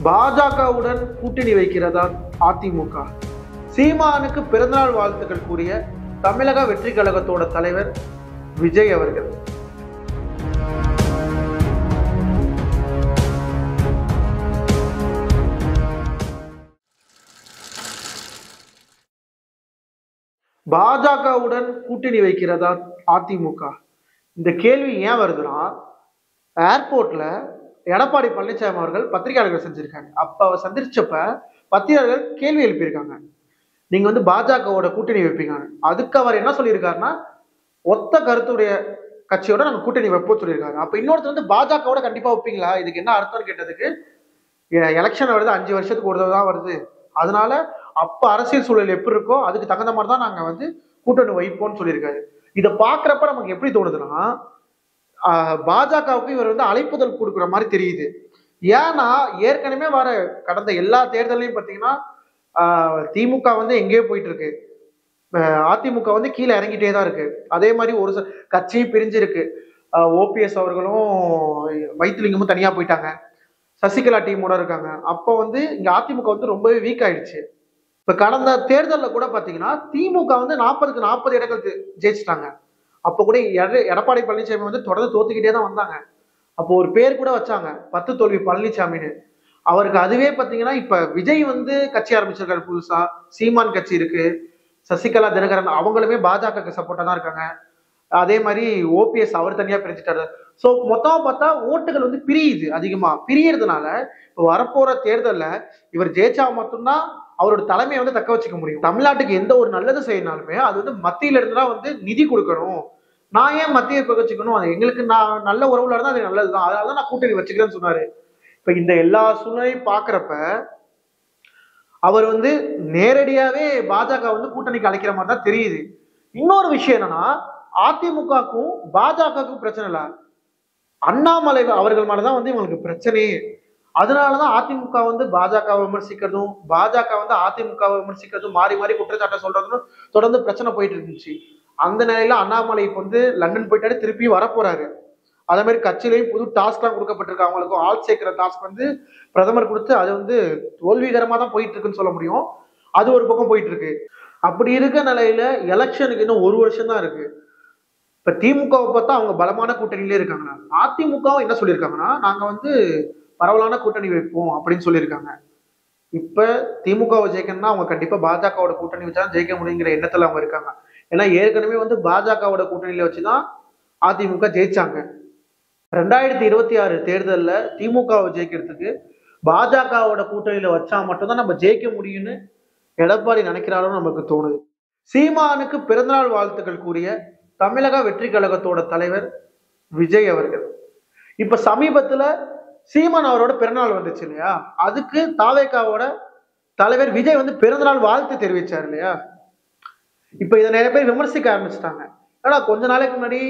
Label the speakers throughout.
Speaker 1: பாஜகவுடன் கூட்டணி வைக்கிறதா அதிமுக? சீமானுக்கு பிறந்தநாள் வாழ்த்துக்கள் கூறிய தமிழக வெற்றி கழகத்தோட தலைவர் விஜய் அவர்கள். பாஜகவுடன் கூட்டணி வைக்கிறதா அதிமுக? இந்த கேள்வி ஏன் வருதுன்னா, ஏர்போர்ட்ல எடப்பாடி பழனிசாமி அவர்கள் பத்திரிகையாளர்கள் செஞ்சிருக்காங்க. அப்ப அவர் சந்திச்சப்ப பத்திரிகையாளர்கள் கேள்வி எழுப்பியிருக்காங்க, நீங்க வந்து பாஜகவோட கூட்டணி வைப்பீங்க. அதுக்கு அவர் என்ன சொல்லியிருக்காருன்னா, ஒத்த கருத்துடைய கட்சியோட நாங்க கூட்டணி வைப்போம் சொல்லியிருக்காரு. அப்ப இன்னொருத்தர் வந்து பாஜகவோட கண்டிப்பா வைப்பீங்களா, இதுக்கு என்ன அர்த்தம்னு கேட்டதுக்கு, எலெக்ஷன் வருது 5 வருஷத்துக்கு ஒரு தடவை தான் வருது, அதனால அப்ப அரசியல் சூழல் எப்படி இருக்கோ அதுக்கு தகுந்த மாதிரி தான் நாங்க வந்து கூட்டணி வைப்போம்னு சொல்லியிருக்காரு. இதை பாக்குறப்ப நமக்கு எப்படி தோணுதுன்னா, பாஜகவுக்கு இவர் வந்து அழைப்புதல் கொடுக்குற மாதிரி தெரியுது. ஏன்னா ஏற்கனவே வர கடந்த எல்லா தேர்தலையும் பார்த்தீங்கன்னா திமுக வந்து எங்கேயோ போயிட்டு இருக்கு, அதிமுக வந்து கீழே இறங்கிட்டே தான் இருக்கு. அதே மாதிரி ஒரு கட்சியும் பிரிஞ்சிருக்கு. ஓபிஎஸ் அவர்களும் வைத்திலிங்கமும் தனியா போயிட்டாங்க, சசிகலா டீமோட இருக்காங்க. அப்போ வந்து இங்க அதிமுக வந்து ரொம்பவே வீக் ஆயிடுச்சு. இப்ப கடந்த தேர்தலில் கூட பாத்தீங்கன்னா திமுக வந்து 40க்கு 40 இடங்கள் ஜெயிச்சிட்டாங்க. அப்ப கூட எடப்பாடி பழனிசாமி வந்து தொடர்ந்து தோத்துக்கிட்டே தான் வந்தாங்க. அப்போ ஒரு பேர் கூட வச்சாங்க, 10 தோல்வி பழனிசாமின்னு. அவருக்கு அதுவே பாத்தீங்கன்னா இப்ப விஜய் வந்து கட்சி ஆரம்பிச்சிருக்காரு புதுசா, சீமான் கட்சி இருக்கு, சசிகலா தினகரன் அவங்களுமே பாஜக சப்போர்ட்டா தான் இருக்காங்க. அதே மாதிரி ஓபிஎஸ் அவர் தனியா பிரிச்சுட்டாரு. சோ மொத்தமா பார்த்தா ஓட்டுகள் வந்து பிரியுது, அதிகமா பிரியறதுனால இப்ப வரப்போற தேர்தல்ல இவர் ஜெயிச்சா மட்டும்தான் அவரோட தலைமையை வந்து தக்க வச்சுக்க முடியும். தமிழ்நாட்டுக்கு எந்த ஒரு நல்லது செய்யனாலுமே அது வந்து மத்தியில இருந்துதான் வந்து நிதி கொடுக்கணும். நான் ஏன் மத்தியை வச்சுக்கணும், அது எங்களுக்கு நான் நல்ல உறவுல இருந்தா அது நல்லதுதான், அதனாலதான் நான் கூட்டணி வச்சுக்கிறேன்னு சொன்னாரு. இப்ப இந்த எல்லா சூழ்நிலையும் பாக்குறப்ப அவர் வந்து நேரடியாவே பாஜக வந்து கூட்டணிக்கு அழைக்கிற மாதிரி தான் தெரியுது. இன்னொரு விஷயம் என்னன்னா, அதிமுகக்கும் பாஜகவுக்கும் பிரச்சனை இல்ல, அண்ணாமலை அவர்கள் மேலதான் வந்து இவங்களுக்கு பிரச்சனையே. அதனாலதான் அதிமுக வந்து பாஜக விமர்சிக்கிறதும் பாஜக வந்து அதிமுக விமர்சிக்கிறதும் மாறி மாறி குற்றச்சாட்டை சொல்றதும் தொடர்ந்து பிரச்சனை போயிட்டு இருந்துச்சு. அந்த நிலையில அண்ணாமலை இப்ப வந்து லண்டன் போயிட்டாரு, திருப்பி வரப்போறாரு. அதே மாதிரி கட்சியிலையும் புது டாஸ்க் எல்லாம் கொடுக்கப்பட்டிருக்கு. அவங்களுக்கும் ஆள் சேர்க்கிற டாஸ்க் வந்து பிரதமர் கொடுத்து அது வந்து தோல்விகரமா தான் போயிட்டு இருக்குன்னு சொல்ல முடியும். அது ஒரு பக்கம் போயிட்டு இருக்கு. அப்படி இருக்க நிலையில எலெக்ஷனுக்கு இன்னும் 1 வருஷம் தான் இருக்கு. இப்ப திமுகவை பார்த்தா அவங்க பலமான கூட்டணியிலே இருக்காங்க. அதிமுகவும் என்ன சொல்லியிருக்காங்கன்னா, நாங்க வந்து பரவலான கூட்டணி வைப்போம் அப்படின்னு சொல்லியிருக்காங்க. இப்ப திமுகவை ஜெயிக்கணும்னா அவங்க கண்டிப்பா பாஜகவோட கூட்டணி வச்சா ஜெயிக்க முடியுங்கிற எண்ணத்துல அவங்க இருக்காங்க. ஏன்னா ஏற்கனவே வந்து பாஜகவோட கூட்டணியில வச்சுதான் அதிமுக ஜெயிச்சாங்க. 2026 தேர்தல்ல திமுகவை ஜெயிக்கிறதுக்கு பாஜகவோட கூட்டணியில வச்சா மட்டும்தான் நம்ம ஜெயிக்க முடியும்னு எடப்பாடி நினைக்கிறாலும் நமக்கு தோணுது. சீமானுக்கு பிறந்தநாள் வாழ்த்துக்கள் கூறிய தமிழக வெற்றி கழகத்தோட தலைவர் விஜய் அவர்கள். இப்ப சமீபத்துல சீமான் அவரோட பிறந்தநாள் வந்துச்சு இல்லையா, அதுக்கு தாவேகாவோட தலைவர் விஜய் வந்து பிறந்தநாள் வாழ்த்து தெரிவிச்சார் இல்லையா. இப்ப இதை நிறைய பேர் விமர்சிக்க ஆரம்பிச்சுட்டாங்க. ஆனா கொஞ்ச நாளைக்கு முன்னாடி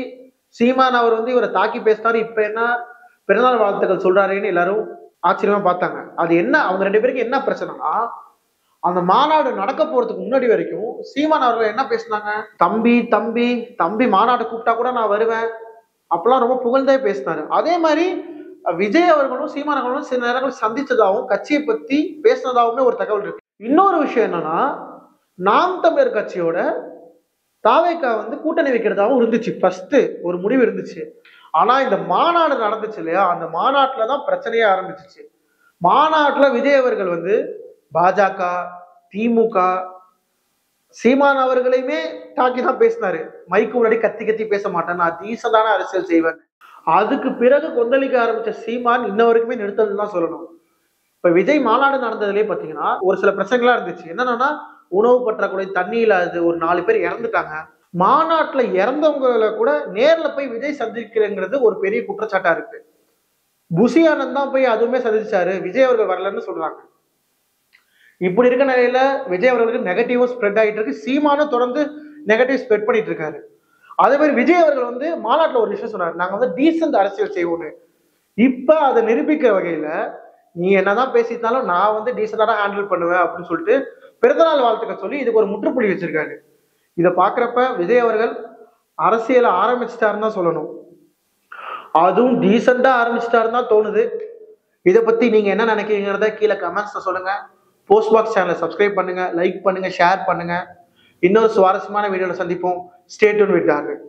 Speaker 1: சீமான் அவர் வந்து இவரை தாக்கி பேசினாரு, இப்ப என்ன பிறந்தநாள் வாழ்த்துக்கள் சொல்றாருன்னு எல்லாரும் ஆச்சரியமா பார்த்தாங்க. அது என்ன, அவங்க 2 பேருக்கு என்ன பிரச்சனைனா, அந்த மாநாடு நடக்க போறதுக்கு முன்னாடி வரைக்கும் சீமான் அவர்கள் என்ன பேசினாங்க, தம்பி தம்பி தம்பி மாநாடு கூப்பிட்டா கூட நான் வருவேன், அப்பெல்லாம் ரொம்ப புகழ்ந்தே பேசினாரு. அதே மாதிரி விஜய் அவர்களும் சீமான் அவர்களும் சில நேரங்கள் சந்திச்சதாகவும் கட்சியை பத்தி பேசினதாகவுமே ஒரு தகவல் இருக்கு. இன்னொரு விஷயம் என்னன்னா, நாம் தமிழர் கட்சியோட தாவேகா வந்து கூட்டணி வைக்கிறதாகவும் இருந்துச்சு. ஃபர்ஸ்ட் ஒரு முடிவு இருந்துச்சு. ஆனா இந்த மாநாடு நடந்துச்சு இல்லையா, அந்த மாநாட்டுலதான் பிரச்சனையே ஆரம்பிச்சிச்சு. மாநாட்டுல விஜய் அவர்கள் வந்து பாஜக, திமுக, சீமான் அவர்களையுமே தாக்கி தான் பேசினாரு. மைக்கு முன்னாடி கத்தி கத்தி பேச மாட்டேன், நான் டீசன்டான அரசியல் செய்வேன். அதுக்கு பிறகு கொந்தளிக்க ஆரம்பிச்ச சீமான் இன்ன வரைக்குமே நிறுத்தல் தான் சொல்லணும். இப்ப விஜய் மாநாடு நடந்ததுலயே பாத்தீங்கன்னா ஒரு சில பிரச்சனைகளா இருந்துச்சு. என்னன்னா, உணவு பற்றாக்குறை, தண்ணி இல்லாது, ஒரு 4 பேர் இறந்துட்டாங்க. மாநாட்டுல இறந்தவங்களை கூட நேர்ல போய் விஜய் சந்திக்கிறங்கிறது ஒரு பெரிய குற்றச்சாட்டா இருக்கு. புசி ஆனந்த் தான் போய் அதுவுமே சந்திச்சாரு, விஜய் அவர்கள் வரலன்னு சொல்றாங்க. இப்படி இருக்க நிலையில விஜய் அவர்களுக்கு நெகட்டிவ் ஸ்ப்ரெட் ஆகிட்டு இருக்கு. சீமானும் தொடர்ந்து நெகட்டிவ் ஸ்ப்ரெட் பண்ணிட்டு இருக்காரு. அதே மாதிரி விஜய் அவர்கள் வந்து மாநாட்டுல ஒரு விஷயம் சொன்னாரு, நாங்க வந்து டீசன்ட் அரசியல் செய்வோம்னு. இப்ப அதை நிரூபிக்கிற வகையில நீ என்னதான் பேசிட்டாலும் நான் வந்து டீசெண்டா ஹேண்டில் பண்ணுவேன் அப்படின்னு சொல்லிட்டு பிறந்தநாள் வாழ்த்துக்கள் சொல்லி இதுக்கு ஒரு முற்றுப்புள்ளி வச்சிருக்காரு. இதை பாக்குறப்ப விஜய் அவர்கள் அரசியலை ஆரம்பிச்சிட்டாருன்னு தான் சொல்லணும். அதுவும் டீசெண்டா ஆரம்பிச்சிட்டாருன்னு தான் தோணுது. இதை பத்தி நீங்க என்ன நினைக்கிறீங்கிறத கீழே கமெண்ட்ஸ்ல சொல்லுங்க. போஸ்ட் பாக்ஸ் சேனலை சப்ஸ்கிரைப் பண்ணுங்க, லைக் பண்ணுங்க, ஷேர் பண்ணுங்க. இன்னொரு சுவாரஸ்யமான வீடியோல சந்திப்போம். Stay tune with Darwin.